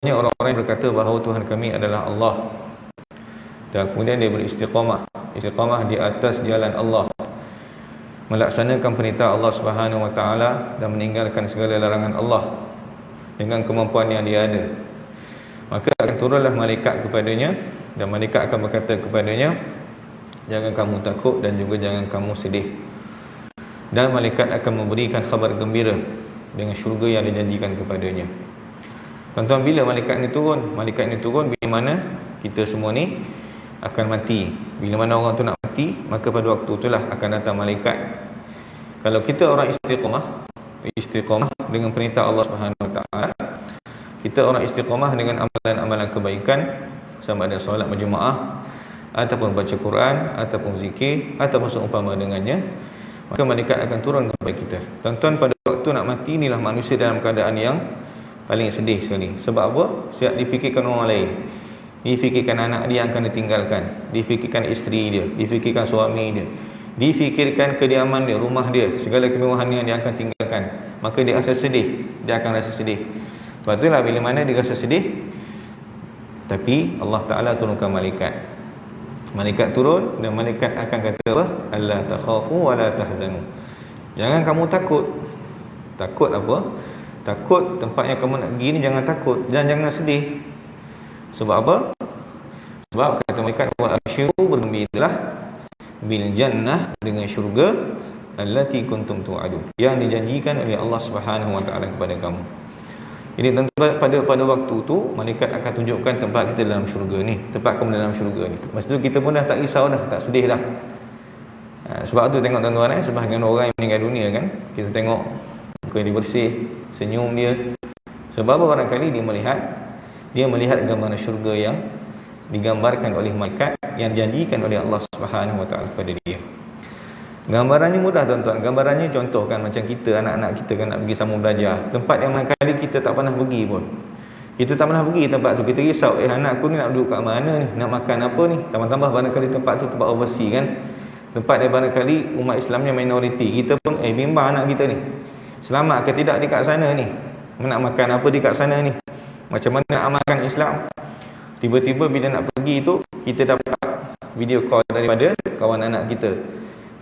orang-orang yang berkata bahawa Tuhan kami adalah Allah, dan kemudian dia beristiqamah di atas jalan Allah, melaksanakan perintah Allah Subhanahu Wa Taala dan meninggalkan segala larangan Allah dengan kemampuan yang dia ada, maka akan turunlah malaikat kepadanya, dan malaikat akan berkata kepadanya, jangan kamu takut dan juga jangan kamu sedih. Dan malaikat akan memberikan khabar gembira dengan syurga yang dijanjikan kepadanya. Tuan-tuan, bila malaikat ini turun? Malaikat ini turun bila mana kita semua ni akan mati. Bila mana orang tu nak mati, maka pada waktu itulah akan datang malaikat. Kalau kita orang istiqamah dengan perintah Allah Subhanahu Wa Taala, kita orang istiqamah dengan amalan-amalan kebaikan, sama ada solat berjemaah ataupun baca Quran ataupun zikir ataupun seumpama dengannya, maka malaikat akan turun kepada kita. Tuan-tuan, pada waktu nak mati inilah manusia dalam keadaan yang paling sedih sekali. Sebab apa? Siap difikirkan orang lain, difikirkan anak dia yang akan ditinggalkan, difikirkan isteri dia, difikirkan suami dia, difikirkan kediaman dia, rumah dia, segala kemewahan yang dia akan tinggalkan. Maka dia rasa sedih, dia akan rasa sedih. Sebab itulah bila mana dia rasa sedih, tapi Allah Ta'ala turunkan malaikat. Malaikat turun dan malaikat akan kata apa? Alla takhafu wa la tahzanu. Jangan kamu takut. Takut apa? Takut tempat yang kamu nak pergi ni, jangan takut dan jangan sedih. Sebab apa? Sebab kata malaikat, wa abshiru, bergembiralah bil jannah, dengan syurga, allati kuntum tu'adun, yang dijanjikan oleh Allah Subhanahu Wa Taala kepada kamu. Jadi pada waktu tu malaikat akan tunjukkan tempat kita dalam syurga ni, tempat kamu dalam syurga ni. Masa tu kita pun dah tak risau dah, tak sedih dah. Sebab tu tengok tuan-tuan, sebahagian orang yang meninggal dunia kan, kita tengok muka dia bersih, senyum dia. Sebab barangkali dia melihat gambaran syurga yang digambarkan oleh malaikat, yang dijanjikan oleh Allah Subhanahu Wa Taala kepada dia. Gambarannya mudah tuan-tuan. Gambarannya contohkan macam kita, anak-anak kita kan nak pergi sama belajar, tempat yang barangkali kita tak pernah pergi pun. Kita tak pernah pergi tempat tu, kita risau, anakku ni nak duduk kat mana ni, nak makan apa ni. Tambah-tambah barangkali tempat tu tempat overseas kan, tempat yang barangkali umat Islamnya minoriti. Kita pun bimbang anak kita ni selamat ke tidak dekat sana ni, nak makan apa dekat sana ni, macam mana nak amalkan Islam. Tiba-tiba bila nak pergi tu, kita dapat video call daripada kawan anak kita,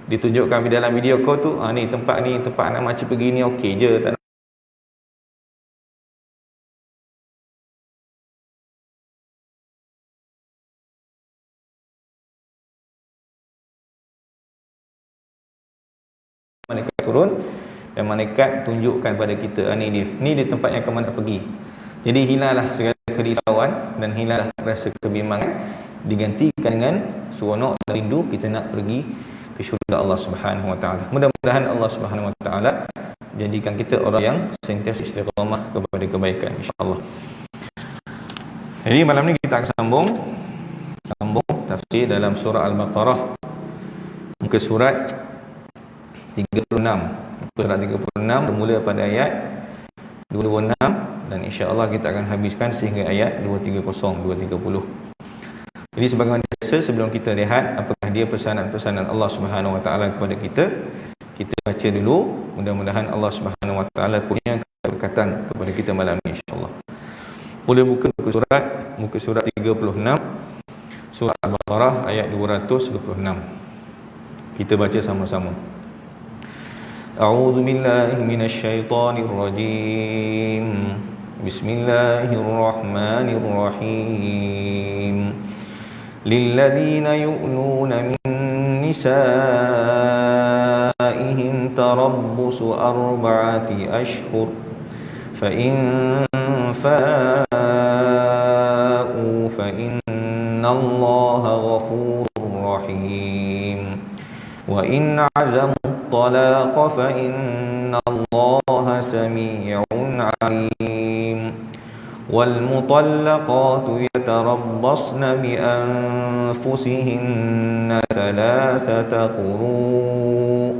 ditunjukkan dalam video call tu, ni tempat nak macam pergi ni, okey je, tak nak. Malaikat turun dan malaikat tunjukkan pada kita, ni dia tempat yang kamu nak pergi. Jadi hilanglah segala kerisauan dan hilanglah rasa kebimbangan, digantikan dengan seronok dan rindu kita nak pergi ke syurga Allah Subhanahu Wa Taala. Mudah-mudahan Allah Subhanahu Wa Taala jadikan kita orang yang sentiasa istiqamah kepada kebaikan, insya-Allah. Jadi malam ni kita akan sambung tafsir dalam surah Al-Baqarah, muka surat 36. Surat 36 bermula pada ayat 26 dan insya-Allah kita akan habiskan sehingga ayat 230. Jadi sebagaimana biasa, sebelum kita rehat, apakah dia pesanan-pesanan Allah Subhanahu Wa Taala kepada kita? Kita baca dulu. Mudah-mudahan Allah Subhanahu Wa Taala kurniakan keberkatan kepada kita malam ini, insya-Allah. Boleh buka muka surat 36, surah Al-Baqarah ayat 226. Kita baca sama-sama. A'udzu billahi minasy syaithanir rajim. Bismillahirrahmanirrahim. للذين يؤلون من نسائهم تربص 4 أشهر فإن فاءوا فإن الله غفور رحيم وإن عزموا الطلاق فإن الله سميع عليم والمطلقات يتربصن بأنفسهن 3 قروء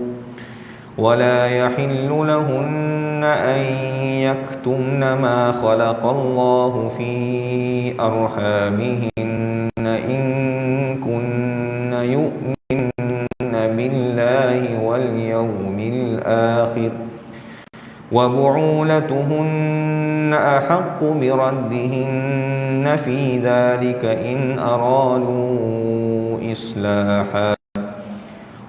ولا يحل لهن أن يكتمن ما خلق الله في أرحامهن إن كن يؤمن بالله واليوم الآخر وبعولتهن أحق بردهن في ذلك إن أرادوا إصلاحا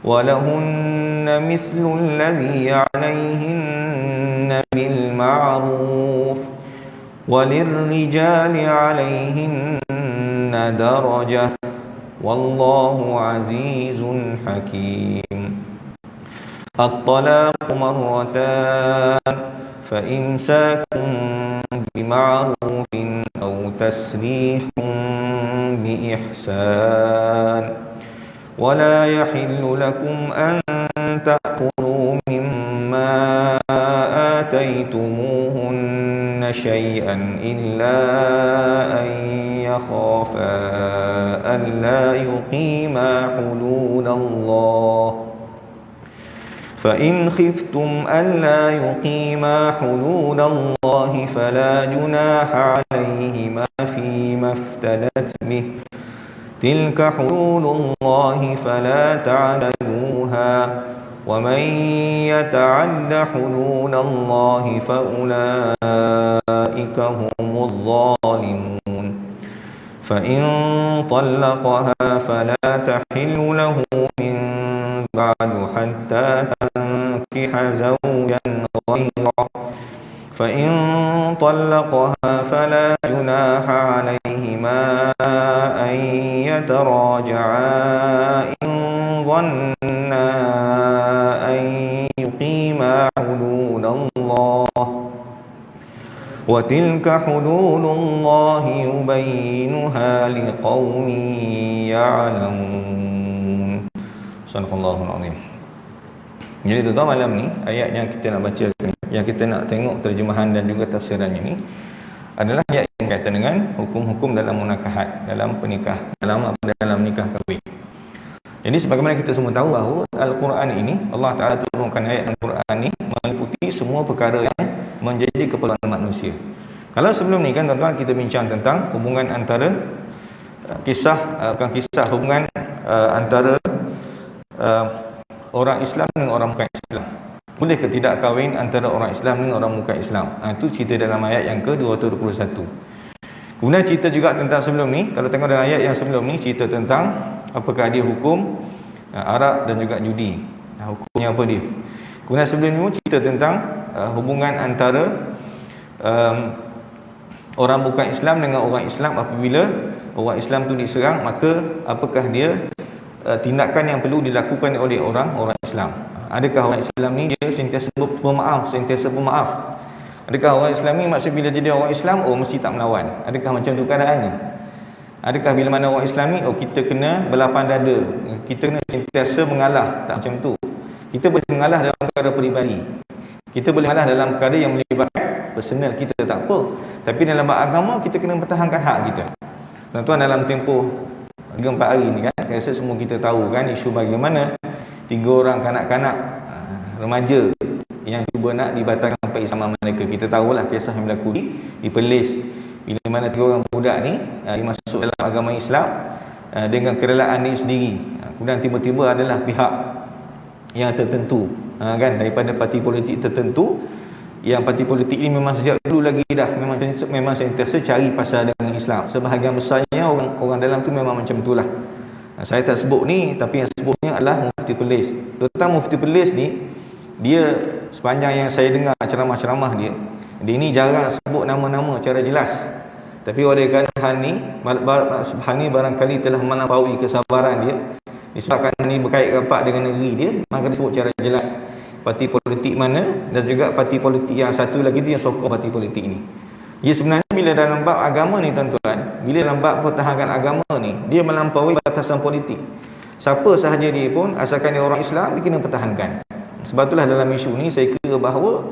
ولهن مثل الذي عليهن بالمعروف وللرجال عليهن درجة والله عزيز حكيم الطلاق مرتان فإمساك بمعروف أو تسريح بإحسان ولا يحل لكم أن تأكلوا مما آتيتموهن شيئا إلا أن يخافا ألا يقيما حدود الله فإن خفتم ألا يقيما حدود الله فلا جناح عليهما فيما افتدت به تلك حدود الله فلا تعتدوها ومن يتعد حدود الله فأولئك هم الظالمون فإن طلقها فلا تحل له من بعد حتى تنكح زوجا غيره فإن طلقها فلا جناح عليهما أن يتراجعا إن ظنا أن يقيما حدود الله وتلك حدود الله يبينها لقوم يعلمون. Sadaqallahul azim. Jadi tuan-tuan, malam ni ayat yang kita nak baca ni, yang kita nak tengok terjemahan dan juga tafsirannya ni adalah ayat yang berkaitan dengan hukum-hukum dalam munakahat, dalam pernikah, dalam nikah kahwin. Jadi sebagaimana kita semua tahu bahawa Al-Quran ini, Allah Ta'ala turunkan ayat Al-Quran ini meliputi semua perkara yang menjadi keperluan manusia. Kalau sebelum ni kan tuan-tuan kita bincang tentang hubungan antara hubungan antara orang Islam dengan orang bukan Islam. Boleh ke tidak kahwin antara orang Islam dengan orang bukan Islam? Itu cerita dalam ayat yang ke-221. Kemudian cerita juga tentang sebelum ni, kalau tengok dalam ayat yang sebelum ni, cerita tentang apakah dia hukum arak dan juga judi. Hukumnya apa dia? Kemudian sebelum ni cerita tentang hubungan antara orang bukan Islam dengan orang Islam. Apabila orang Islam tu diserang, maka apakah dia tindakan yang perlu dilakukan oleh orang Islam? Adakah orang Islam ni dia sentiasa pemaaf? Adakah orang Islam ni maksud bila jadi orang Islam mesti tak melawan? Adakah macam tu keadaannya? Adakah bila mana orang Islam ni kita kena berlapang dada, kita kena sentiasa mengalah? Tak macam tu. Kita boleh mengalah dalam perkara peribadi, kita boleh mengalah dalam perkara yang melibatkan personal kita, tak apa. Tapi dalam bab agama kita kena pertahankan hak kita. Tuan-tuan, dalam tempoh 3-4 hari ni kan, saya rasa semua kita tahu kan isu bagaimana 3 orang kanak-kanak remaja yang cuba nak dibatalkan keislaman mereka. Kita tahulah kisah yang berlaku di Perlis, bila mana 3 orang budak ni dimasuk dalam agama Islam dengan kerelaan dia sendiri. Kemudian tiba-tiba adalah pihak yang tertentu kan, daripada parti politik tertentu, yang parti politik ini memang sejak dulu lagi dah memang sentiasa cari pasal dengan Islam. Sebahagian besarnya orang dalam tu memang macam itulah. Saya tak sebut ni, tapi yang sebutnya adalah Mufti Perlis. Tentang Mufti Perlis ni, dia sepanjang yang saya dengar ceramah-ceramah dia ni jarang sebut nama-nama secara jelas. Tapi oleh kerana Hani barangkali telah melampaui kesabaran dia, disebabkan ini berkait rapat dengan negeri dia, maka disebut secara jelas parti politik mana, dan juga parti politik yang satu lagi tu yang sokong parti politik ni. Dia sebenarnya bila dalam bab agama ni tuan-tuan, bila dalam bab pertahanan agama ni, dia melampaui batasan politik. Siapa sahaja dia pun, asalkan dia orang Islam, dia kena pertahankan. Sebab itulah dalam isu ni saya kira bahawa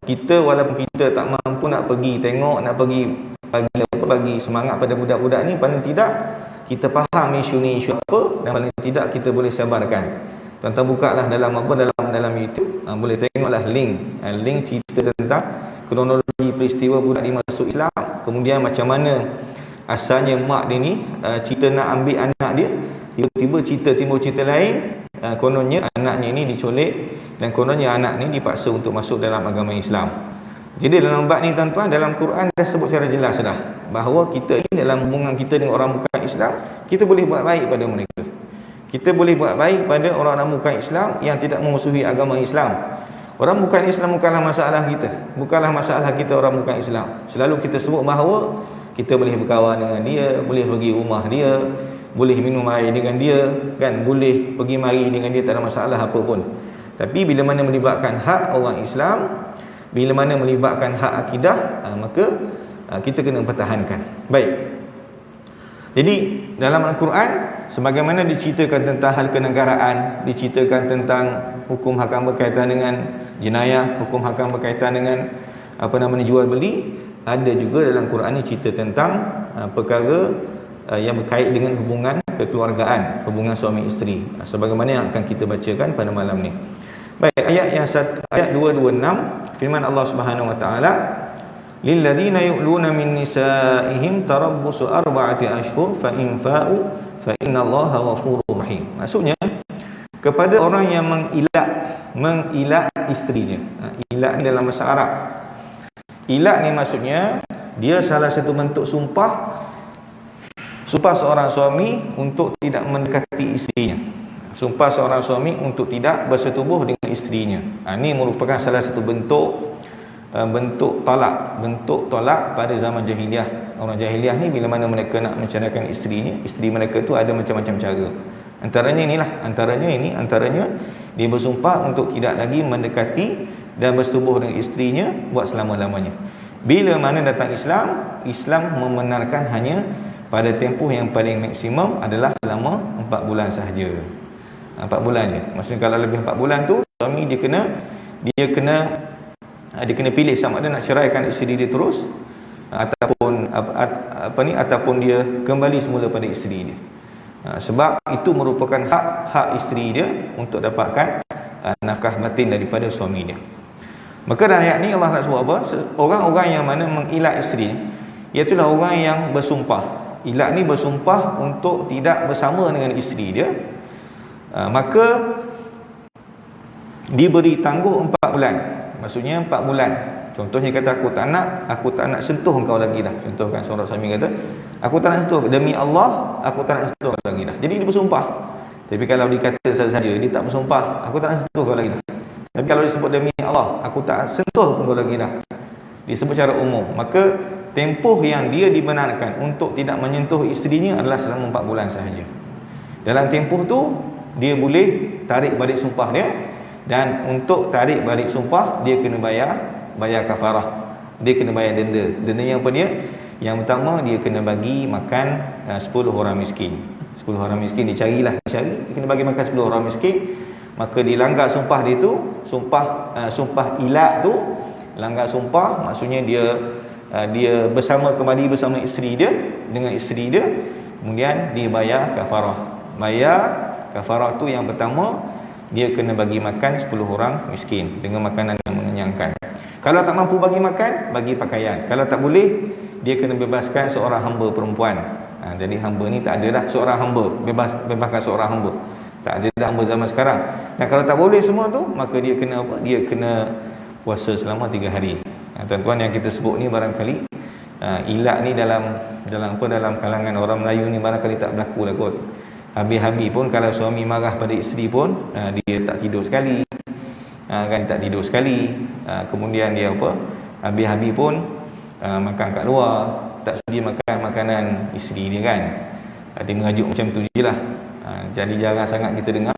kita, walaupun kita tak mampu nak pergi tengok, nak pergi bagi semangat pada budak-budak ni, paling tidak kita faham isu ni isu apa, dan paling tidak kita boleh sabarkan. Tuan-tuan bukalah dalam YouTube, boleh tengoklah link cerita tentang kronologi peristiwa budak dimasuk Islam, kemudian macam mana asalnya mak dia ni cerita nak ambil anak dia, tiba-tiba timbul cerita lain, kononnya anaknya ini dicolek, dan kononnya anak ni dipaksa untuk masuk dalam agama Islam. Jadi dalam bab ni tuan-tuan, dalam Quran dah sebut secara jelas dah bahawa kita ni dalam hubungan kita dengan orang bukan Islam, kita boleh buat baik pada mereka. Kita boleh buat baik pada orang-orang bukan Islam yang tidak memusuhi agama Islam. Orang bukan Islam bukanlah masalah kita. Bukanlah masalah kita orang bukan Islam. Selalu kita sebut bahawa kita boleh berkawan dengan dia, boleh pergi rumah dia, boleh minum air dengan dia, kan, boleh pergi mari dengan dia, tak ada masalah apa pun. Tapi bila mana melibatkan hak orang Islam, bila mana melibatkan hak akidah, maka kita kena pertahankan. Baik. Jadi dalam Al-Quran, sebagaimana diceritakan tentang hal kenegaraan, diceritakan tentang hukum hakam berkaitan dengan jenayah, hukum hakam berkaitan dengan jual beli, ada juga dalam Quran ni cerita tentang perkara yang berkait dengan hubungan kekeluargaan, hubungan suami isteri, sebagaimana yang akan kita bacakan pada malam ni. Baik, ayat 226 firman Allah Subhanahu wa taala, lilladzina yu'luna min nisaihim tarabbusu arba'ati ashhur fa in fa'u fa innallaha ghafurur rahim. Maksudnya kepada orang yang mengilak isterinya. Ilak ni dalam bahasa Arab. Ilak ni maksudnya dia salah satu bentuk sumpah seorang suami untuk tidak mendekati isterinya. Sumpah seorang suami untuk tidak bersetubuh dengan isterinya. Ini merupakan salah satu bentuk tolak pada zaman jahiliah. Orang jahiliah ni bila mana mereka nak menceraikan isterinya, isteri mereka tu ada macam-macam cara. Antaranya dia bersumpah untuk tidak lagi mendekati dan bersetubuh dengan isterinya buat selama-lamanya. Bila mana datang Islam membenarkan hanya pada tempoh yang paling maksimum adalah selama 4 bulan sahaja. 4 bulan je. Maksudnya kalau lebih 4 bulan tu, suami dia kena pilih sama ada nak ceraikan isteri dia terus ataupun dia kembali semula pada isteri dia. Sebab itu merupakan hak isteri dia untuk dapatkan nafkah batin daripada suami dia. Maka dalam ayat ni Allah nak sebut apa? Orang-orang yang mana mengilak isteri, iaitulah orang yang bersumpah. Ilak ni bersumpah untuk tidak bersama dengan isteri dia, maka diberi tangguh 4 bulan. Maksudnya 4 bulan. Contohnya kata aku tak nak sentuh engkau lagi dah. Contohkan seorang suami kata, aku tak nak sentuh, demi Allah aku tak nak sentuh engkau lagi dah. Jadi dia bersumpah. Tapi kalau dikata saja dia tak bersumpah, aku tak nak sentuh engkau lagi dah. Tapi kalau disebut demi Allah, aku tak sentuh engkau lagi dah, disebut secara umum, maka tempoh yang dia dibenarkan untuk tidak menyentuh isterinya adalah selama 4 bulan sahaja. Dalam tempoh tu dia boleh tarik balik sumpah dia, dan untuk tarik balik sumpah dia kena bayar kafarah. Dia kena bayar denda. Dendanya apa dia? Yang pertama, dia kena bagi makan 10 orang miskin. 10 orang miskin dia cari, dia kena bagi makan 10 orang miskin. Maka dilanggar sumpah dia tu, sumpah ilak tu, langgar sumpah maksudnya dia kembali bersama isteri dia, dengan isteri dia, kemudian dia bayar kafarah. Bayar kafarah tu yang pertama, dia kena bagi makan 10 orang miskin dengan makanan yang mengenyangkan. Kalau tak mampu bagi makan, bagi pakaian. Kalau tak boleh, dia kena bebaskan seorang hamba perempuan. Jadi hamba ni tak ada dah seorang hamba, bebaskan seorang hamba. Tak ada dah hamba zaman sekarang. Dan kalau tak boleh semua tu, maka dia kena apa? Dia kena puasa selama 3 hari. Tuan-tuan, yang kita sebut ni barangkali ilak ni dalam kalangan orang Melayu ni barangkali tak berlaku lah kot. Habis-habis pun kalau suami marah pada isteri pun dia tak tidur sekali, tak tidur sekali. Kemudian dia apa, habis-habis pun makan kat luar, tak sedia makan makanan isteri dia kan. Dia mengajuk macam tu je lah. Jadi jarang sangat kita dengar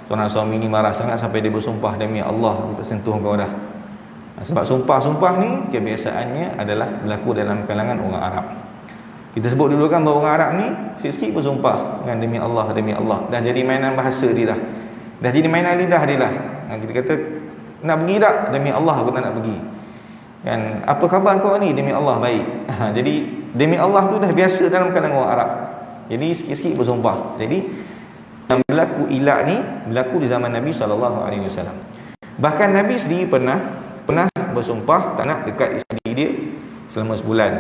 seorang suami ni marah sangat sampai dia bersumpah, demi Allah aku tak sentuh kau dah. Sebab sumpah-sumpah ni kebiasaannya adalah berlaku dalam kalangan orang Arab. Kita sebut dulu kan bahawa orang Arab ni sikit-sikit bersumpah dengan demi Allah, demi Allah. Dah jadi mainan bahasa dia dah. Dah jadi mainan lidah dia lah. Kita kata nak pergi tak? Demi Allah aku tak nak pergi. Kan, apa khabar kau ni? Demi Allah baik. Jadi demi Allah tu dah biasa dalam kalangan orang Arab. Jadi sikit-sikit bersumpah. Jadi yang berlaku ilak ni berlaku di zaman Nabi SAW. Bahkan Nabi sendiri pernah bersumpah tak nak dekat isteri dia selama sebulan.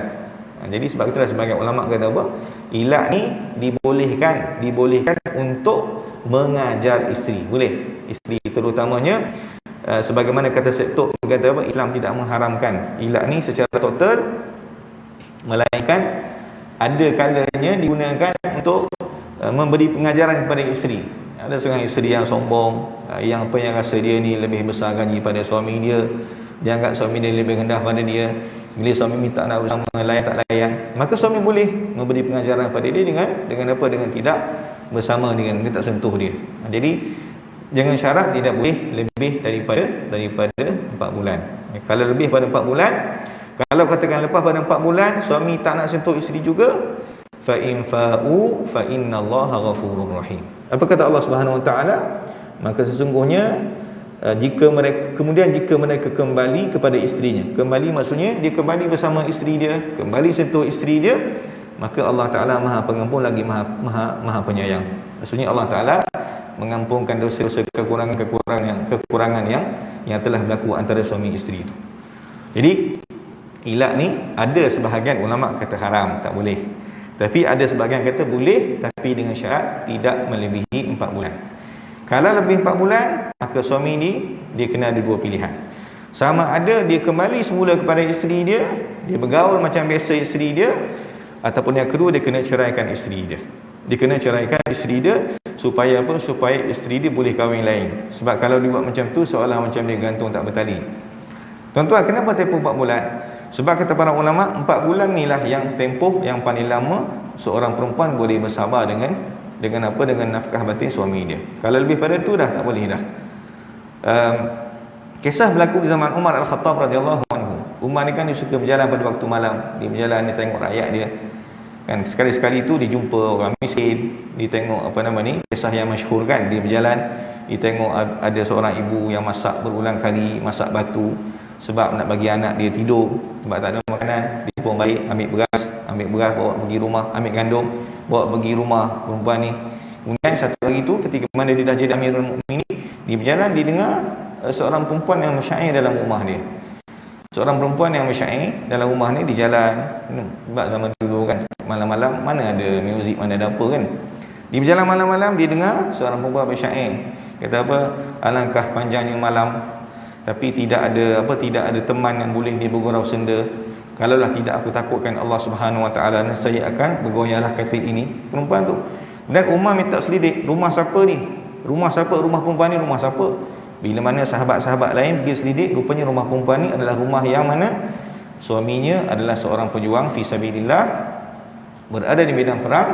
Jadi sebab itulah sebagai ulama kata apa? Ilak ni dibolehkan untuk mengajar isteri. Boleh. Isteri terutamanya sebagaimana kata Sektor kata apa, Islam tidak mengharamkan ilak ni secara total, melainkan ada kalanya digunakan untuk memberi pengajaran kepada isteri. Ada seorang isteri yang sombong, yang rasa dia ni lebih besar gaji pada suami dia, dia anggap suami dia lebih rendah pada dia. Bila suami minta nak bersama, layan tak layan, maka suami boleh memberi pengajaran kepada dia dengan apa, dengan tidak bersama, dengan dia tak sentuh dia. Jadi jangan syarat tidak boleh lebih daripada 4 bulan. Kalau lebih pada 4 bulan, kalau katakan lepas pada 4 bulan suami tak nak sentuh isteri juga, fa in fa'u fa innallaha ghafurur rahim. Apa kata Allah Subhanahu Wa Taala? Maka sesungguhnya jika mereka kembali kepada isterinya, kembali maksudnya dia kembali bersama isteri dia, kembali sentuh isteri dia, maka Allah Taala Maha Pengampun lagi Maha Penyayang. Maksudnya Allah Taala mengampunkan dosa-dosa kekurangan yang telah berlaku antara suami isteri itu. Jadi ilak ni ada sebahagian ulama kata haram, tak boleh. Tapi ada sebahagian kata boleh, tapi dengan syarat tidak melebihi 4 bulan. Kalau lebih 4 bulan, maka suami ni dia kena ada 2 pilihan. Sama ada dia kembali semula kepada isteri dia, dia bergaul macam biasa isteri dia, ataupun yang kedua dia kena ceraikan isteri dia. Dia kena ceraikan isteri dia supaya apa? Supaya isteri dia boleh kahwin lain. Sebab kalau dia buat macam tu seolah macam dia gantung tak bertali. Tuan-tuan, kenapa tempoh 4 bulan? Sebab kata para ulama, 4 bulan ni lah yang tempoh yang paling lama seorang perempuan boleh bersabar dengan apa, dengan nafkah batin suami dia. Kalau lebih pada tu dah tak boleh dah. Kisah berlaku di zaman Umar Al-Khattab radhiyallahu anhu. Umar ni kan dia suka berjalan pada waktu malam. Dia berjalan, dia tengok rakyat dia. Kan sekali-sekali tu dia jumpa orang miskin, dia tengok apa nama ni, kisah yang masyhur kan, dia berjalan, dia tengok ada seorang ibu yang masak berulang kali, masak batu sebab nak bagi anak dia tidur, sebab tak ada makanan. Dia pun baik ambil beras bawa pergi rumah, ambil gandum bawa pergi rumah perempuan ni. Kemudian satu hari tu ketika mana dia dah jadi Amirul Mukminin, dia berjalan, dia dengar seorang perempuan yang mensyair dalam rumah dia. Seorang perempuan yang mensyair dalam rumah ni, di jalan. Sebab zaman dulu kan malam-malam mana ada muzik, mana ada apa kan. Dia berjalan malam-malam, dia dengar seorang perempuan bersyair. Kata apa? Alangkah panjangnya malam, tapi tidak ada teman yang boleh dia bergurau senda. Kalaulah tidak aku takutkan Allah Subhanahu Wa Taala, saya akan bergoyahlah katil ini. Perempuan tu. Dan Umar minta selidik, rumah siapa ni? Rumah siapa? Rumah perempuan ni rumah siapa? Bila mana sahabat-sahabat lain pergi selidik, rupanya rumah perempuan ni adalah rumah yang mana suaminya adalah seorang pejuang fi sabilillah, berada di medan perang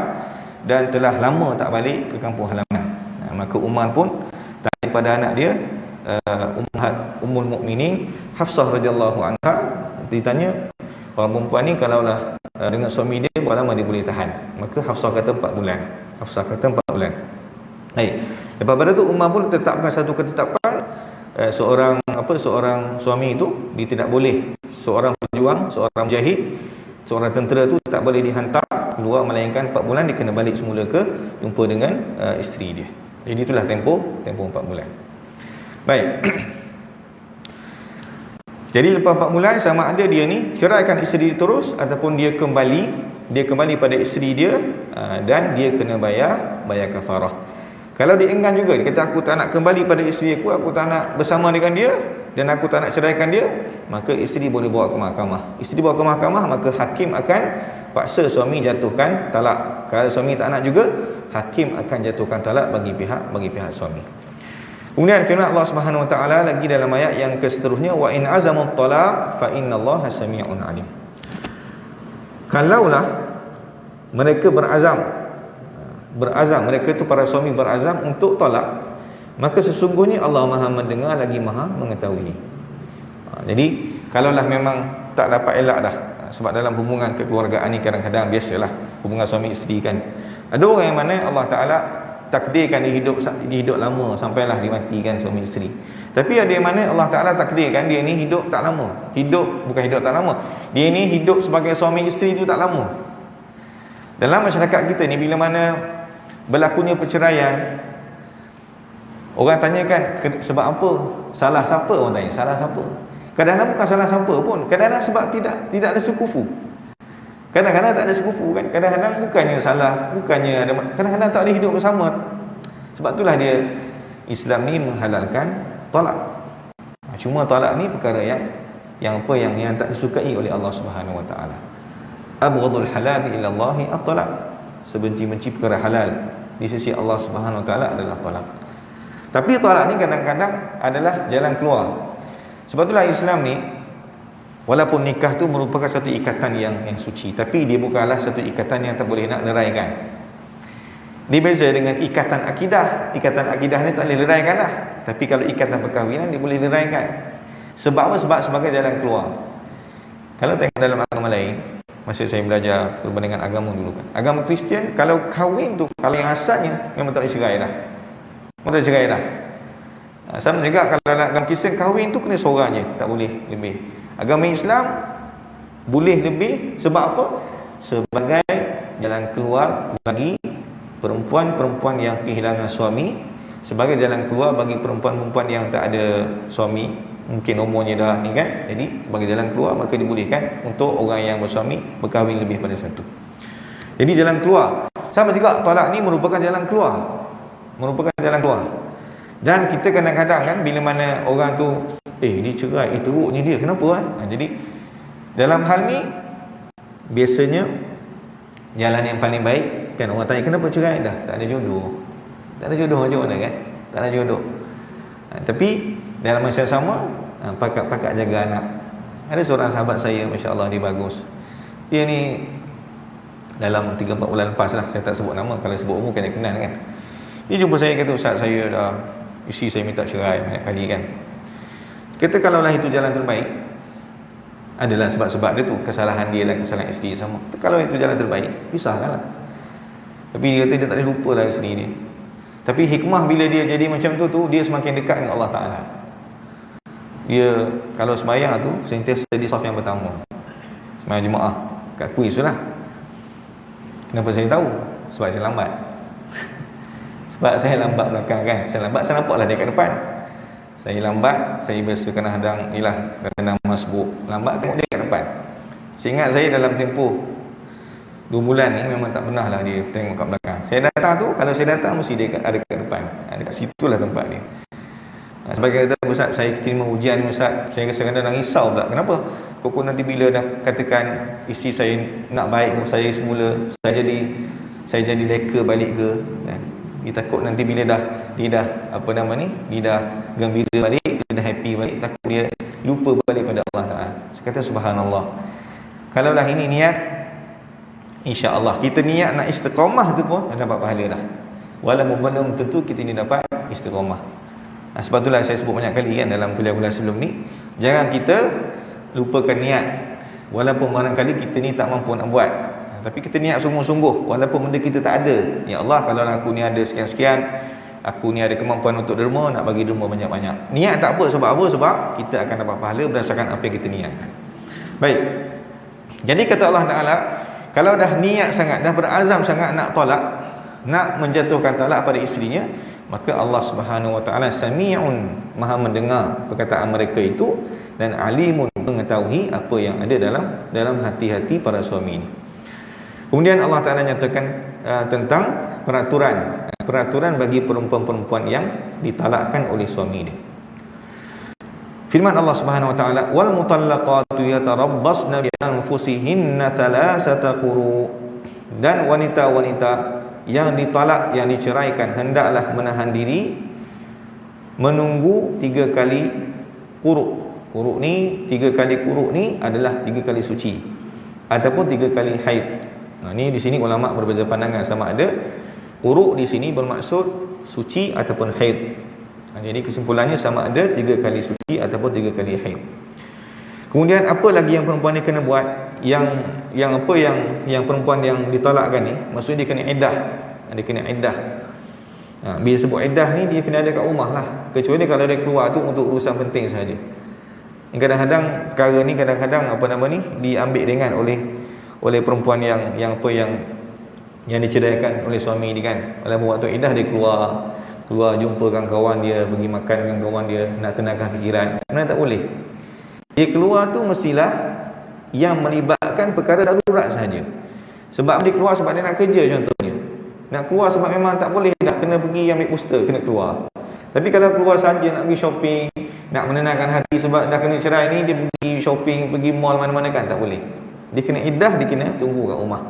dan telah lama tak balik ke kampung halaman. Maka Umar pun tanya pada anak dia, Ummul Mukminin Hafsah radhiyallahu anha, ditanya, orang perempuan ni kalaulah dengan suami dia berapa lama dia boleh tahan? Maka Hafsah kata 4 bulan. Hafsah kata 4 bulan. Baik. Lepas pada tu Umar pun tetapkan satu ketetapan, seorang suami itu dia tidak boleh, seorang pejuang, seorang mujahid, seorang tentera tu tak boleh dihantar keluar melainkan 4 bulan, dia kena balik semula ke jumpa dengan isteri dia. Jadi itulah tempoh 4 bulan. Baik. Jadi lepas 4 bulan sama ada dia ni ceraikan isteri dia terus ataupun dia kembali pada isteri dia, dan dia kena bayar kafarah. Kalau dia enggan juga, dia kata aku tak nak kembali pada isteri aku tak nak bersama dengan dia dan aku tak nak ceraikan dia, maka isteri boleh bawa ke mahkamah. Isteri bawa ke mahkamah, maka hakim akan paksa suami jatuhkan talak. Kalau suami tak nak juga, hakim akan jatuhkan talak bagi pihak suami. Kemudian firman Allah Subhanahu Wa Taala lagi dalam ayat yang seterusnya, wa in azamut talaq fa innallaha sami'un alim. Kalaulah mereka berazam, mereka itu para suami berazam untuk tolak, maka sesungguhnya Allah Maha mendengar lagi Maha mengetahui. Jadi kalaulah memang tak dapat elak dah, sebab dalam hubungan kekeluargaan ni kadang-kadang biasalah hubungan suami isteri kan, ada orang yang mana Allah Ta'ala takdirkan dia hidup lama sampailah dia matikan suami isteri. Tapi ada yang mana Allah Ta'ala takdirkan dia ni hidup tak lama. Bukan hidup tak lama, dia ni hidup sebagai suami isteri tu tak lama. Dalam masyarakat kita ni, bila mana berlakunya perceraian, orang tanyakan sebab apa? Salah siapa? Orang tanya salah siapa? Kadang-kadang bukan salah siapa pun, kadang-kadang sebab tidak ada sekufu. Kadang-kadang tak ada sekufu kan. Kadang-kadang bukannya salah, bukannya ada, kadang-kadang tak boleh hidup bersama. Sebab itulah dia Islam ni menghalalkan talak. Cuma talak ni perkara yang tak disukai oleh Allah Subhanahu Wa Taala. Abghadul halal ila Allah at-talaq. Sebenci-benci perkara halal di sisi Allah Subhanahu Wa Taala adalah talak. Tapi talak ni kadang-kadang adalah jalan keluar. Sebab itulah Islam ni, walaupun nikah tu merupakan satu ikatan yang suci, tapi dia bukanlah satu ikatan yang tak boleh nak leraikan. Dia beza dengan ikatan akidah. Ikatan akidah ni tak boleh leraikan dah. Tapi kalau ikatan perkahwinan dia boleh leraikan. Sebab apa? Sebab sebagai jalan keluar. Kalau tengok dalam agama lain, masa saya belajar perbandingan agama dulu kan, agama Kristian, kalau kahwin tu, kalau yang asalnya memang tak boleh cerai dah. Memang tak boleh cerai dah. Sama juga kalau agama Kristian, kahwin tu kena seorang je, tak boleh lebih. Agama Islam boleh lebih. Sebab apa? Sebagai jalan keluar bagi perempuan-perempuan yang kehilangan suami, sebagai jalan keluar bagi perempuan-perempuan yang tak ada suami, mungkin umurnya dah ni kan. Jadi sebagai jalan keluar maka dibolehkan untuk orang yang bersuami berkahwin lebih pada satu. Jadi jalan keluar. Sama juga talak ni merupakan jalan keluar. Merupakan jalan keluar. Dan kita kadang-kadang kan, bila mana orang tu dia cerai, teruknya dia, kenapa jadi dalam hal ni biasanya jalan yang paling baik kan, orang tanya kenapa cerai, dah tak ada jodoh. Tak ada jodoh macam mana kan? Tak ada jodoh. Tapi dalam masa sama, pakat-pakat jaga anak. Ada seorang sahabat saya, masya-Allah, dia bagus. Dia ni dalam 3-4 bulan lepas lah, saya tak sebut nama, kalau sebut umur kena kenal kan. Dia jumpa saya, kata, Ustaz, saya dah, isteri saya minta cerai banyak kali kan. Kata kalaulah itu jalan terbaik, adalah sebab-sebab dia tu, kesalahan dia dan kesalahan isteri sama. Kalau itu jalan terbaik, pisahkanlah. Tapi dia kata dia tak boleh lupa lah isteri dia. Tapi hikmah bila dia jadi macam tu, dia semakin dekat dengan Allah Ta'ala. Dia kalau sembahyang tu sentiasa di saf yang pertama, sembahyang jemaah kat kuis tu lah. Kenapa saya tahu? Sebab saya lambat. Sebab saya lambat belakang kan. Saya nampaklah dia kat depan. Saya lambat, saya biasa kena hadang, kadang masbuk, lambat tengok dia kat depan. Saya ingat saya dalam tempoh 2 bulan ni memang tak pernah lah dia tengok kat belakang. Saya datang tu, kalau saya datang mesti dia ada kat depan. Dekat situlah tempat dia. Sebagai kata, Ustaz, saya terima ujian ni, Ustaz, saya rasa kadang-kadang risau pula. Kenapa? Kok nanti bila dah katakan isteri saya nak baik saya semula, saya jadi leka balik ke kan? Dia takut nanti bila dia dah gembira balik, dia dah happy balik, takut dia lupa balik pada Allah Ta'ala. Saya kata subhanallah, kalaulah ini niat, insya-Allah kita niat nak istiqamah tu pun dapat pahala dah. Walaupun belum tentu kita ni dapat istiqamah. Sebab itulah saya sebut banyak kali kan dalam kuliah-kuliah sebelum ni, jangan kita lupakan niat. Walaupun barangkali kita ni tak mampu nak buat, tapi kita niat sungguh-sungguh, walaupun benda kita tak ada. Ya Allah, kalau aku ni ada sekian-sekian, aku ni ada kemampuan untuk derma, nak bagi derma banyak-banyak. Niat tak apa, sebab apa? Sebab kita akan dapat pahala berdasarkan apa yang kita niatkan. Baik. Jadi kata Allah Ta'ala, kalau dah niat sangat, dah berazam sangat nak tolak, nak menjatuhkan talak pada isterinya, maka Allah Subhanahu Wa Ta'ala Sami'un, Maha mendengar perkataan mereka itu, dan Alimun, mengetahui apa yang ada dalam hati-hati para suami ini. Kemudian Allah Ta'ala nyatakan tentang peraturan bagi perempuan-perempuan yang ditalakkan oleh suami dia. Firman Allah Subhanahu Wa Ta'ala, wal mutallaqatu yatarabbasna bi anfusihinna thalathata quru, dan wanita-wanita yang ditalak, yang diceraikan, hendaklah menahan diri menunggu 3 kali quru. Quru ni, 3 kali quru ni adalah 3 kali suci ataupun 3 kali haid. Ni di sini ulama berbeza pandangan sama ada quru di sini bermaksud suci ataupun haid. Jadi kesimpulannya sama ada 3 kali suci ataupun 3 kali haid. Kemudian apa lagi yang perempuan ni kena buat? Yang perempuan yang ditalakkan ni, maksudnya dia kena iddah. Dia kena iddah. Bila sebut iddah ni, dia kena ada kat rumah lah. Kecuali kalau dia keluar tu untuk urusan penting sahaja. Kadang-kadang perkara ni diambil dengan oleh perempuan yang diceraikan oleh suami ni kan. Dalam waktu iddah dia keluar jumpa kawan dia, pergi makan dengan kawan dia, nak tenangkan fikiran. Sebenarnya tak boleh. Dia keluar tu mestilah yang melibatkan perkara darurat sahaja. Sebab dia keluar sebab dia nak kerja contohnya. Nak keluar sebab memang tak boleh dah, kena pergi ambil booster, kena keluar. Tapi kalau keluar saja nak pergi shopping, nak menenangkan hati sebab dah kena cerai ni, dia pergi shopping, pergi mall mana-mana kan, tak boleh. Dia kena iddah, dia kena tunggu kat rumah.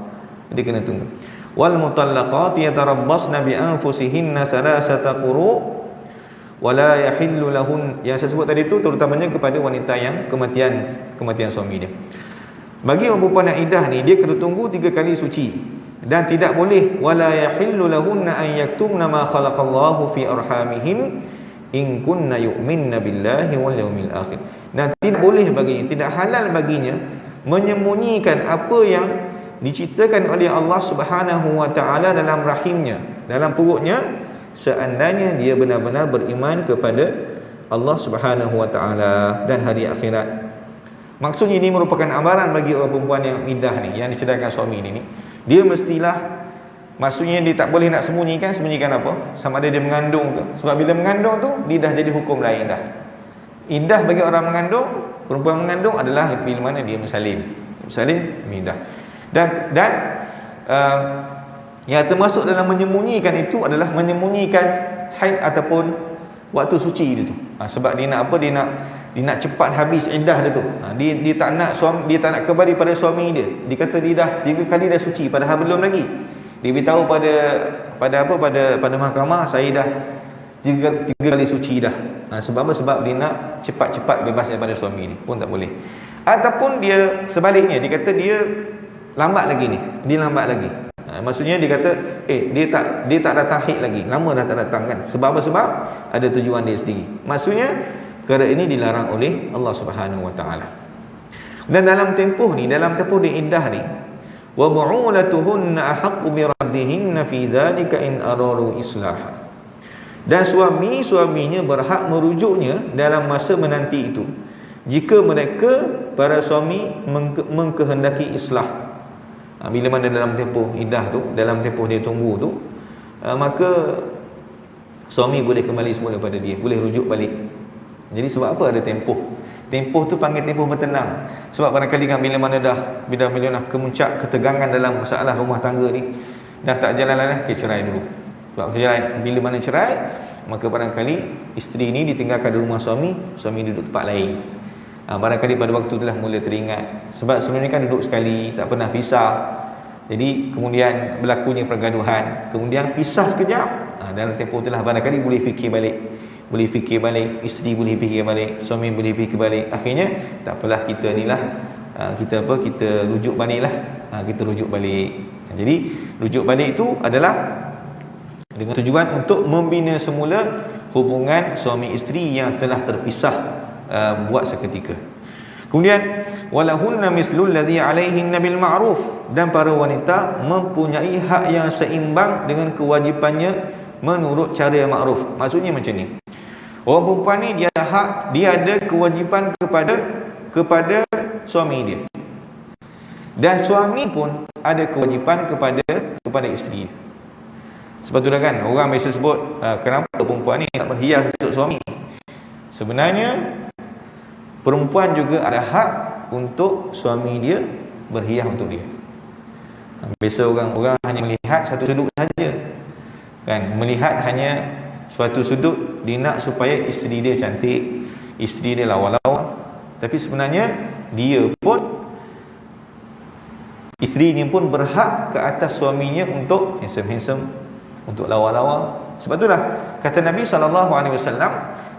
Dia kena tunggu. Wal mutallaqat yatarabbasna bi anfusihinna thalathata quru' wa la yahillu lahun. Yang saya sebut tadi tu terutamanya kepada wanita yang kematian suami dia. Bagi orang perempuan yang iddah ni, dia kena tunggu 3 kali suci, dan tidak boleh wala yahillu lahunna an yaktumna ma khalaqallahu fi arhamihin in kunna yu'minna billahi wal yawmil akhir. Dan tidak boleh baginya, tidak halal baginya menyembunyikan apa yang diciptakan oleh Allah Subhanahu wa taala dalam rahimnya, dalam perutnya, seandainya dia benar-benar beriman kepada Allah Subhanahu wa taala dan hari akhirat. Maksudnya ini merupakan amaran bagi orang perempuan yang iddah ni, yang disedangkan suami ni. Dia mestilah, maksudnya dia tak boleh nak sembunyikan apa? Sama ada dia mengandung ke. Sebab bila mengandung tu, dia dah jadi hukum lain dah. Iddah bagi orang mengandung, perempuan mengandung adalah bila mana dia bersalin, iddah. Dan yang termasuk dalam menyembunyikan itu adalah menyembunyikan haid ataupun waktu suci dia tu. Sebab dia nak apa? Dia nak cepat habis iddah dia tu. Dia tak nak dia tak nak kembali pada suami dia. Dia kata dia dah 3 kali dah suci, padahal belum lagi. Dia beritahu pada mahkamah, saya dah 3 kali suci dah. Sebab apa? Sebab dia nak cepat-cepat bebas daripada suami dia, pun tak boleh. Ataupun dia sebaliknya, dia kata dia lambat lagi ni. Dia lambat lagi. Maksudnya dia kata dia tak datang haid lagi, lama dah tak datang kan. Sebab apa? Sebab ada tujuan dia sendiri. Maksudnya perkara ini dilarang oleh Allah Subhanahu wa taala. Dan dalam tempoh dia iddah ni, wa bu'ulatuhunna ahaqqu bi raddihinna fi dhalika in aradu islaha. Dan suaminya berhak merujuknya dalam masa menanti itu, jika mereka para suami mengkehendaki islah. Bila mana dalam tempoh iddah tu, dalam tempoh dia tunggu tu, maka suami boleh kembali semula pada dia, boleh rujuk balik. Jadi sebab apa ada tempoh? Tempoh tu panggil tempoh bertenang. Sebab barangkali kan bila mana dah kemuncak ketegangan dalam masalah rumah tangga ni, dah tak jalan lah, cerai dulu. Sebab cerai, bila mana cerai, maka barangkali isteri ni ditinggalkan di rumah suami duduk tempat lain. Barangkali pada waktu itulah mula teringat. Sebab sebelum ni kan duduk sekali, tak pernah pisah. Jadi kemudian berlakunya pergaduhan, kemudian pisah sekejap. Dalam tempoh itulah barangkali boleh fikir balik, isteri boleh fikir balik, suami boleh fikir balik. Akhirnya tak apalah, kita rujuk baliklah. Kita rujuk balik. Jadi rujuk balik itu adalah dengan tujuan untuk membina semula hubungan suami isteri yang telah terpisah buat seketika. Kemudian walahunna mislul ladzi 'alaihinna bil ma'ruf, dan para wanita mempunyai hak yang seimbang dengan kewajipannya menurut cara yang makruf. Maksudnya macam ni. Orang perempuan ni dia ada kewajipan kepada suami dia. Dan suami pun ada kewajipan kepada isteri. Sebab tu dah kan orang biasa sebut, kenapa perempuan ni tak berhias untuk suami? Sebenarnya perempuan juga ada hak untuk suami dia berhias untuk dia. Biasa orang hanya melihat satu sudut saja. Kan, melihat hanya suatu sudut, dia nak supaya isteri dia cantik, isteri dia lawa-lawa. Tapi sebenarnya isteri ni pun berhak ke atas suaminya untuk handsome, untuk lawa-lawa. Sebab itulah kata Nabi SAW,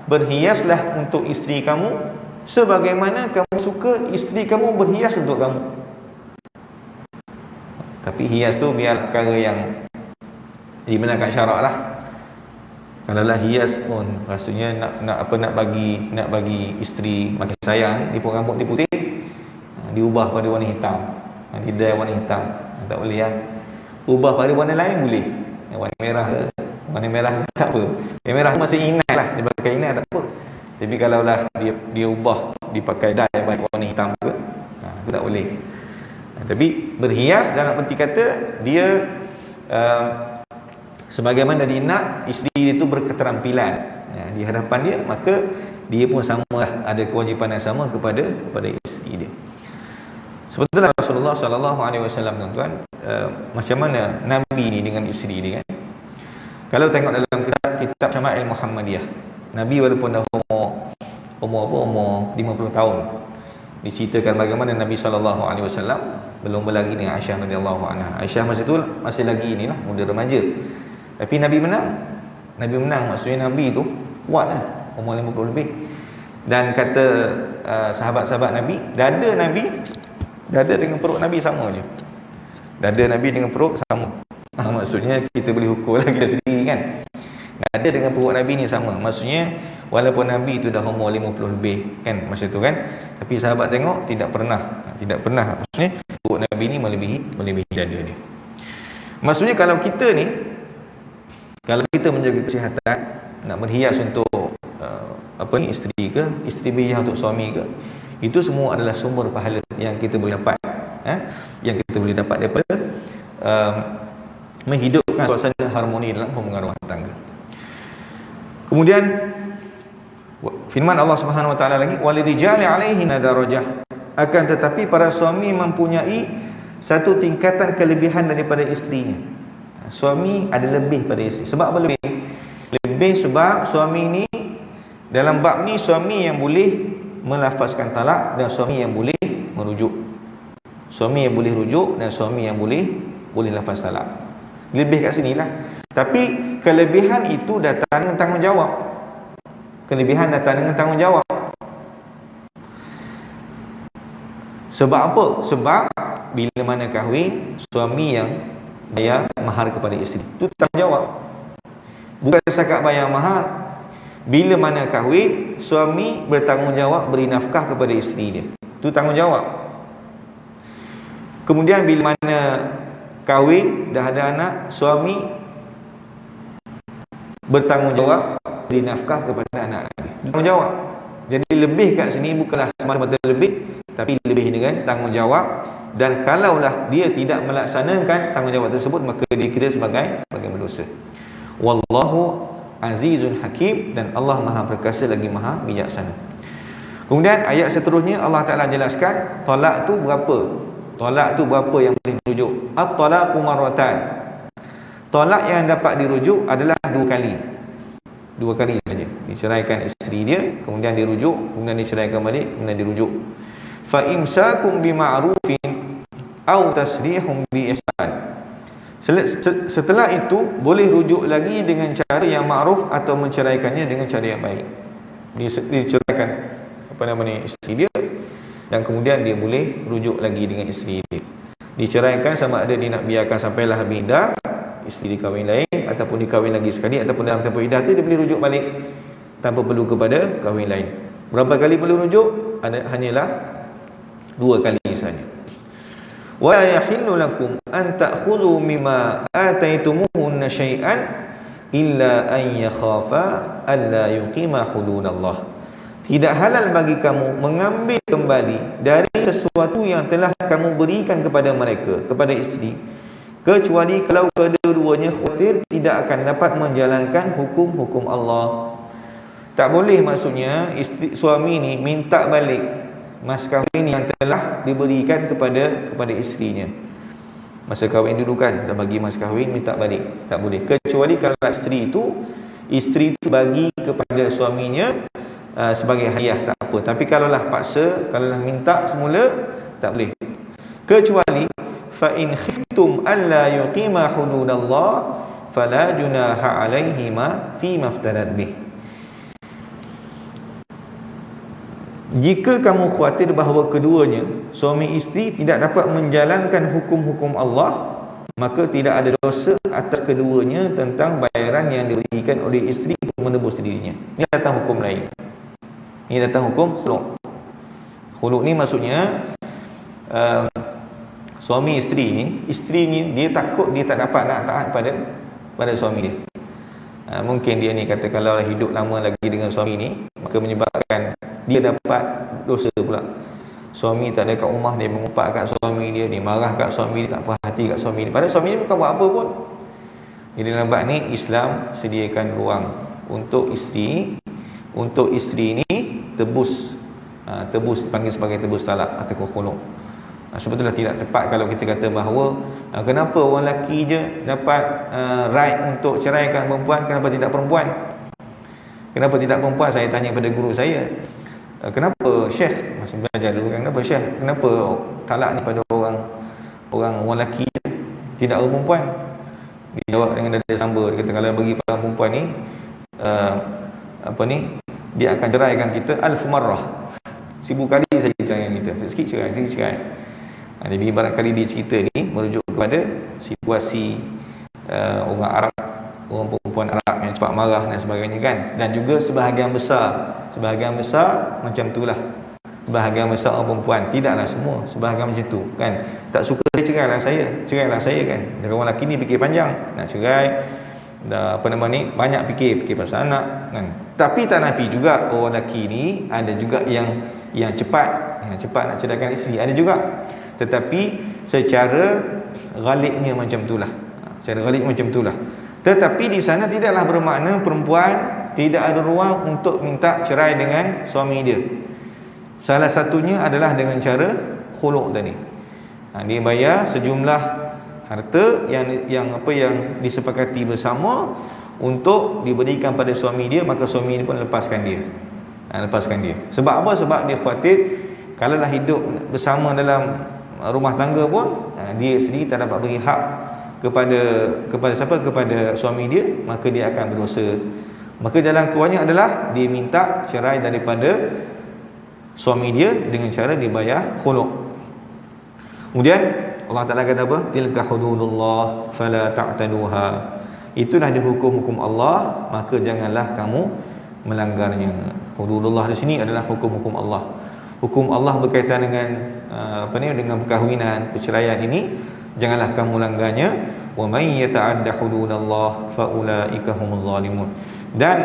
berhiaslah untuk isteri kamu sebagaimana kamu suka isteri kamu berhias untuk kamu. Tapi hias tu biar perkara yang dibenarkan syarak lah. Kalau lah hias pun rasanya nak bagi isteri makin sayang, dia pun rambut dia putih, diubah pada warna hitam, dia dye warna hitam, tak boleh lah. Ubah pada warna lain boleh, warna merah tak apa, yang merah masih ingat lah, dia pakai ingat tak apa. Tapi kalau lah dia ubah, dipakai dye warna hitam ke, itu tak boleh. Tapi berhias dalam erti kata dia sebagaimana dia nak isteri itu berketerampilan di hadapan dia, maka dia pun samalah, ada kewajipan yang sama kepada isteri dia. Sebetulnya Rasulullah SAW, tuan-tuan, macam mana Nabi ni dengan isteri dia kan. Kalau tengok dalam kitab Syama'il Muhammadiyah, Nabi walaupun dah umur Umur apa? Umur 50 tahun. Diceritakan bagaimana Nabi SAW berlomba lagi dengan Aisyah radhiyallahu anha. Aisyah masa tu masih lagi inilah muda remaja. Tapi Nabi menang. Nabi menang, maksudnya Nabi tu kuat lah, umur 50 lebih. Dan kata sahabat-sahabat Nabi, dada dengan perut Nabi sama je. Dada Nabi dengan perut sama. Maksudnya kita boleh ukur lagi sendiri kan. Dada dengan perut Nabi ni sama. Maksudnya walaupun Nabi tu dah umur 50 lebih kan masa tu kan, tapi sahabat tengok tidak pernah. Maksudnya perut Nabi ni melebihi dada dia. Maksudnya kalau kita menjaga kesihatan, nak berhias untuk isteri ke, isteri berhias untuk suami ke, itu semua adalah sumber pahala yang kita boleh dapat, yang kita boleh dapat daripada menghidupkan suasana harmoni dalam hubungan rumah tangga. Kemudian firman Allah Subhanahu wa taala lagi, walirijali 'alaihinna darajah, akan tetapi para suami mempunyai satu tingkatan kelebihan daripada isterinya. Suami ada lebih pada isteri. Sebab apa lebih? Lebih sebab suami ni, dalam bab ni suami yang boleh melafazkan talak dan suami yang boleh merujuk. Suami yang boleh rujuk dan suami yang boleh lafaz talak. Lebih kat sinilah. Tapi kelebihan itu datang dengan tanggungjawab. Kelebihan datang dengan tanggungjawab. Sebab apa? Sebab bila mana kahwin, suami yang bayar mahar kepada isteri. Itu tanggungjawab. Bukan setakat bayar mahar. Bila mana kahwin, suami bertanggungjawab beri nafkah kepada isteri dia. Itu tanggungjawab. Kemudian bila mana kahwin, dah ada anak, suami bertanggungjawab beri nafkah kepada anak dia. Tanggungjawab. Jadi lebih kat sini bukanlah semata-mata lebih, tapi lebih dengan tanggungjawab. Dan kalaulah dia tidak melaksanakan tanggungjawab tersebut, maka dikira sebagai berdosa. Wallahu azizun hakim, dan Allah Maha Perkasa lagi Maha Bijaksana. Kemudian ayat seterusnya Allah Taala jelaskan talak tu berapa. Talak tu berapa yang boleh dirujuk? At-talaqu marratan. Talak yang dapat dirujuk adalah 2 kali. 2 kali saja. Diceraikan isteri dia, kemudian dirujuk, kemudian diceraikan balik, kemudian dirujuk. Fa imsakum bima'rufin au tasrihum bi ihsan. Setelah itu boleh rujuk lagi dengan cara yang ma'ruf atau menceraikannya dengan cara yang baik. Diceraikan isteri dia, dan kemudian dia boleh rujuk lagi dengan isteri dia. Diceraikan sama ada dia nak biarkan sampailah habis iddah, isteri dikahwin lain, ataupun dikahwin lagi sekali, ataupun dalam tempoh iddah tu dia boleh rujuk balik tanpa perlu kepada kahwin lain. Berapa kali perlu rujuk? Hanyalah 2 kali sahaja. Wa yahillu lakum an ta'khudhu mimma ataytumuhunna syai'an illa an yakhafa alla yuqima hududallah. Tidak halal bagi kamu mengambil kembali dari sesuatu yang telah kamu berikan kepada mereka, kepada isteri, kecuali kalau kedua-duanya khawatir tidak akan dapat menjalankan hukum-hukum Allah. Tak boleh maksudnya suami ni minta balik mas kahwin yang telah diberikan kepada isterinya. Masa kahwin dulu kan dah bagi mas kahwin, minta balik. Tak boleh, kecuali kalau isteri itu bagi kepada suaminya sebagai hadiah, tak apa. Tapi kalaulah paksa, kalaulah minta semula, tak boleh. Kecuali fa in khiftum alla yuqima hududallah fala junaha alaihima fi maftarat bih. Jika kamu khawatir bahawa keduanya, suami isteri, tidak dapat menjalankan hukum-hukum Allah, maka tidak ada dosa atas keduanya tentang bayaran yang diberikan oleh isteri untuk menebus dirinya. Ini datang hukum lain. Ini datang hukum khuluk. Khuluk ni maksudnya suami isteri ni dia takut dia tak dapat nak taat pada suami dia. Mungkin dia ni kata kalau hidup lama lagi dengan suami ni, maka menyebabkan dia dapat dosa pula. Suami tak ada kat rumah, dia mengumpat kat suami dia, dia marah kat suami dia, tak puas hati kat suami dia, padahal suami dia bukan buat apa pun. Jadi dalam bab ni Islam sediakan ruang untuk isteri ni tebus, panggil sebagai tebus talak atau khuluk. Sebetulnya tidak tepat kalau kita kata bahawa kenapa orang lelaki je dapat right untuk ceraikan perempuan, kenapa tidak perempuan? Kenapa tidak perempuan? Saya tanya pada guru saya. kenapa Syekh masih belajar dulu kan, kenapa Syekh, kenapa talak ni pada orang lelaki tidak orang perempuan? Dia jawab dengan dada samba. Dia kata kalau bagi para perempuan ni dia akan ceraikan kita alf marrah, 1000 kali saja ceraikan kita, sikit cerai. Jadi barangkali dia cerita ni merujuk kepada situasi orang Arab, orang perempuan Arab yang cepat marah dan sebagainya kan. Dan juga sebahagian besar macam itulah. Sebahagian besar orang perempuan, tidaklah semua, sebahagian macam tu kan. Tak suka cerailah saya kan. Dan orang lelaki ni fikir panjang nak cerai, dah banyak fikir pasal anak kan. Tapi tak nafi juga orang lelaki ni ada juga yang cepat nak ceraikan isteri, ada juga. Tetapi secara ghalibnya macam itulah. Tetapi di sana tidaklah bermakna perempuan tidak ada ruang untuk minta cerai dengan suami dia. Salah satunya adalah dengan cara khulu' tadi. Dia bayar sejumlah harta yang disepakati bersama untuk diberikan pada suami dia, maka suami dia pun lepaskan dia. Sebab apa? Sebab dia khawatir kalaulah hidup bersama dalam rumah tangga pun dia sendiri tak dapat beri hak kepada siapa? Kepada suami dia, maka dia akan berdosa. Maka jalan keluarnya adalah dia minta cerai daripada suami dia dengan cara dibayar khulu'. Kemudian Allah Ta'ala kata apa? Tilka hududullah fala ta'taduha. Itulah dia hukum-hukum Allah, maka janganlah kamu melanggarnya. Hududullah di sini adalah hukum-hukum Allah. Hukum Allah berkaitan dengan dengan perkahwinan, perceraian ini, janganlah kamu langgarnya. Wa may yata'adda hududallah fa ulaika humuz zalimun. Dan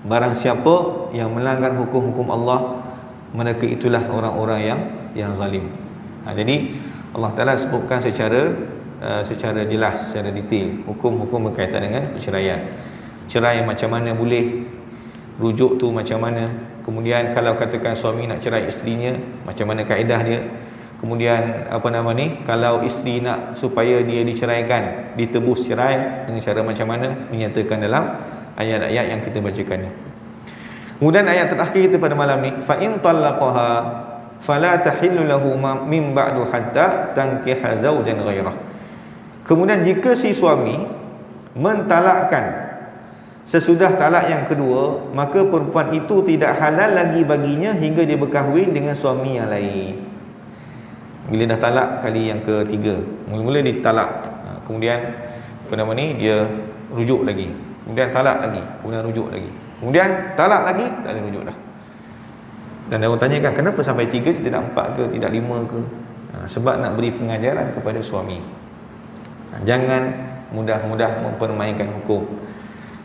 barang siapa yang melanggar hukum-hukum Allah, mereka itulah orang-orang yang zalim. Jadi Allah Ta'ala sebutkan secara jelas, secara detail hukum-hukum berkaitan dengan perceraian. Cerai macam mana boleh, rujuk tu macam mana, kemudian kalau katakan suami nak cerai isterinya, macam mana kaedah dia. Kemudian kalau isteri nak supaya dia diceraikan, ditebus cerai, dengan cara macam mana, dinyatakan dalam ayat-ayat yang kita bacakan ni. Kemudian ayat terakhir kita pada malam ni, fa in talaqaha fala tahillu lahu min ba'du hatta tankiha zawjan ghairah. Kemudian jika si suami mentalakkan sesudah talak yang kedua, maka perempuan itu tidak halal lagi baginya hingga dia berkahwin dengan suami yang lain. Bila dah talak kali yang ketiga, mula-mula dia talak, kemudian dia rujuk lagi, kemudian talak lagi, kemudian rujuk lagi, kemudian talak lagi, tak ada rujuk dah. Dan orang tanyakan, kenapa sampai 3, tidak 4 ke, tidak 5 ke? Sebab nak beri pengajaran kepada suami. Jangan mudah-mudah mempermainkan hukum.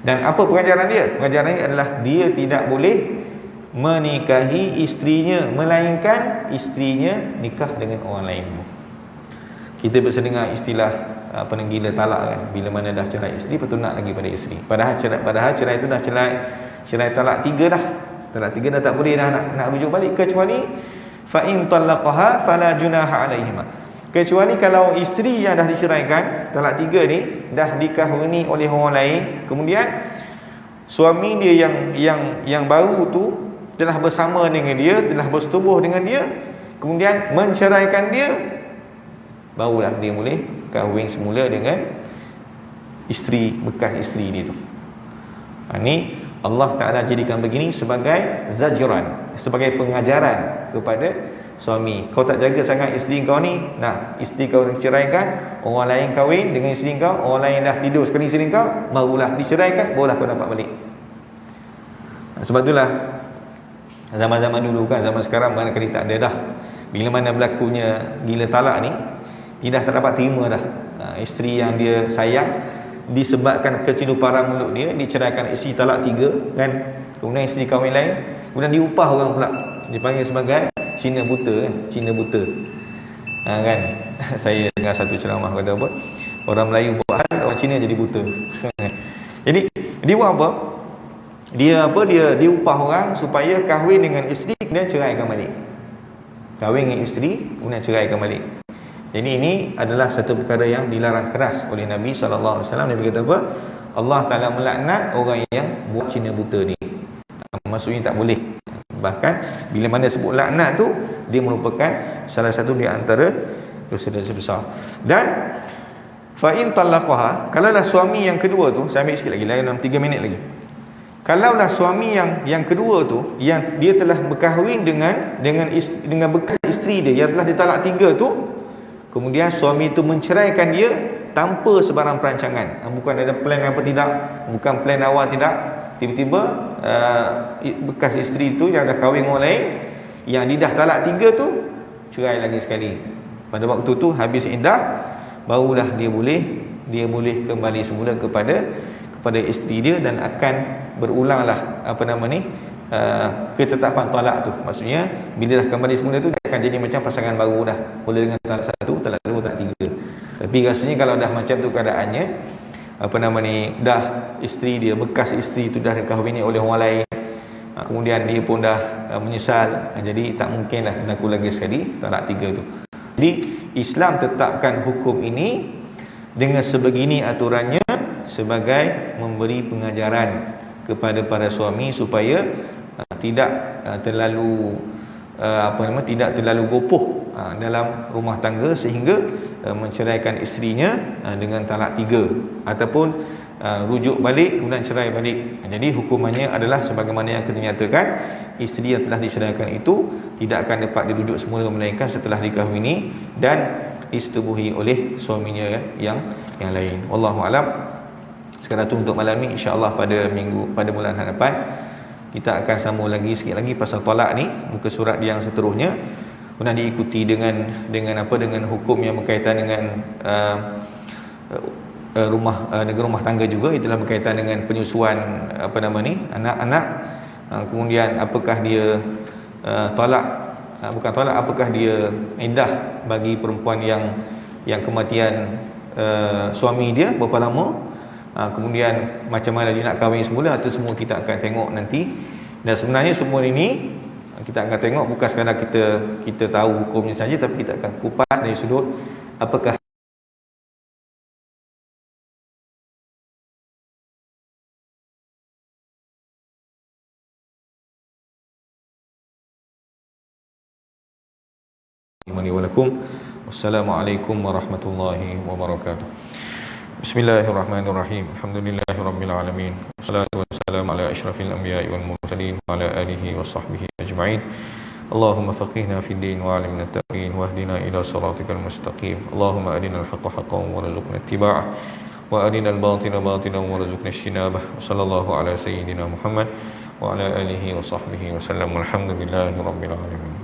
Dan apa pengajaran dia? Pengajaran dia adalah dia tidak boleh menikahi isterinya, melainkan isterinya nikah dengan orang lain. Kita biasa dengar istilah gila talak kan, bila mana dah cerai isteri, lepas tu nak lagi pada isteri. Padahal cerai itu dah cerai talak 3 dah. Talak 3 dah tak boleh dah nak rujuk balik, kecuali fa in talaqaha fala junaha alaihima. Kecuali kalau isteri yang dah diceraikan, talak 3 ni dah dikahwini oleh orang lain, kemudian suami dia yang baru tu telah bersama dengan dia, telah bersetubuh dengan dia, kemudian menceraikan dia, barulah dia boleh kahwin semula dengan isteri, bekas isteri dia tu. Ini Allah Ta'ala jadikan begini sebagai zajran, sebagai pengajaran kepada suami. Kau tak jaga sangat isteri kau ni, isteri kau diceraikan, orang lain kahwin dengan isteri kau, orang lain dah tidur sekali isteri kau, barulah diceraikan, barulah kau dapat balik. Sebab itulah zaman-zaman dulu kan, zaman sekarang barangkali tak ada dah. Bila mana berlakunya gila talak ni, dia dah tak dapat terima dah. Isteri yang dia sayang, disebabkan keciluparan mulut dia, diceraikan isteri talak 3 kan, kemudian isteri kahwin lain, kemudian diupah orang pula, dipanggil sebagai Cina buta kan, Cina buta kan. Saya dengar satu ceramah kata apa, orang Melayu buat hal, orang Cina jadi buta. Jadi dia buat apa? Dia upah orang supaya kahwin dengan isteri, kemudian ceraikan balik. Kahwin dengan isteri, kemudian ceraikan balik. Jadi ini adalah satu perkara yang dilarang keras oleh Nabi SAW. Nabi kata apa? Allah Ta'ala melaknat orang yang buat Cina buta ni. Maksudnya tak boleh Bahkan bila mana sebut laknat tu, dia merupakan salah satu di antara dosa-dosa besar. Dan fa in talaqaha, kalaulah suami yang kedua tu, saya ambil sikit lagi dalam 3 minit lagi. Kalaulah suami yang kedua tu, yang dia telah berkahwin dengan bekas isteri dia yang telah ditalak 3 tu, kemudian suami itu menceraikan dia tanpa sebarang perancangan, bukan ada plan apa tidak, bukan plan awal tidak, tiba-tiba bekas isteri itu yang dah kahwin dengan orang lain, yang dia dah talak 3 tu, cerai lagi sekali. Pada waktu tu habis iddah, barulah dia boleh kembali semula kepada isteri dia, dan akan berulanglah ketetapan talak tu. Maksudnya bila dah kembali semula tu, dia akan jadi macam pasangan baru dah, mula dengan talak 1, talak 2, talak 3. Tapi rasanya kalau dah macam tu keadaannya, dah isteri dia, bekas isteri tu dah dikahwini oleh orang lain, kemudian dia pun dah menyesal, jadi tak mungkinlah berlaku lagi sekali talak 3 tu. Jadi Islam tetapkan hukum ini dengan sebegini aturannya sebagai memberi pengajaran kepada para suami supaya tidak terlalu gopoh dalam rumah tangga sehingga menceraikan isterinya dengan talak 3, ataupun rujuk balik kemudian cerai balik. Jadi hukumannya adalah sebagaimana yang kita nyatakan, isteri yang telah diceraikan itu tidak akan dapat dirujuk semula melainkan setelah dikahwini dan disetubuhi oleh suaminya yang lain. Wallahu alam. Sekadar tu untuk malam ni, insya-Allah pada bulan hadapan kita akan sambung lagi sikit lagi pasal talak ni, muka surat yang seterusnya, kemudian diikuti dengan hukum yang berkaitan dengan rumah tangga juga, itulah berkaitan dengan penyusuan anak-anak, kemudian apakah dia apakah dia iddah bagi perempuan yang kematian suami dia berapa lama, kemudian macam mana dia nak kahwin semula, itu semua kita akan tengok nanti. Dan sebenarnya semua ini kita akan tengok bukan sekadar kita tahu hukumnya saja, tapi kita akan kupas dari sudut apakah Wassalamualaikum warahmatullahi wabarakatuh. Bismillahirrahmanirrahim. Alhamdulillahirabbil alamin. Wassalatu wassalamu ala asyrafil anbiya'i wal mursalin wa ala alihi washabbihi ajma'in. Allahumma faqihna fid din wa 'allimna at-ta'wil wahdina ila siratikal mustaqim. Allahumma arinal haqqa haqqan warzuqna ittiba'ah wa arinal batila batilan warzuqna ijtinabah. Sallallahu ala sayyidina Muhammad wa ala alihi washabbihi wasallam. Alhamdulillahirabbil alamin.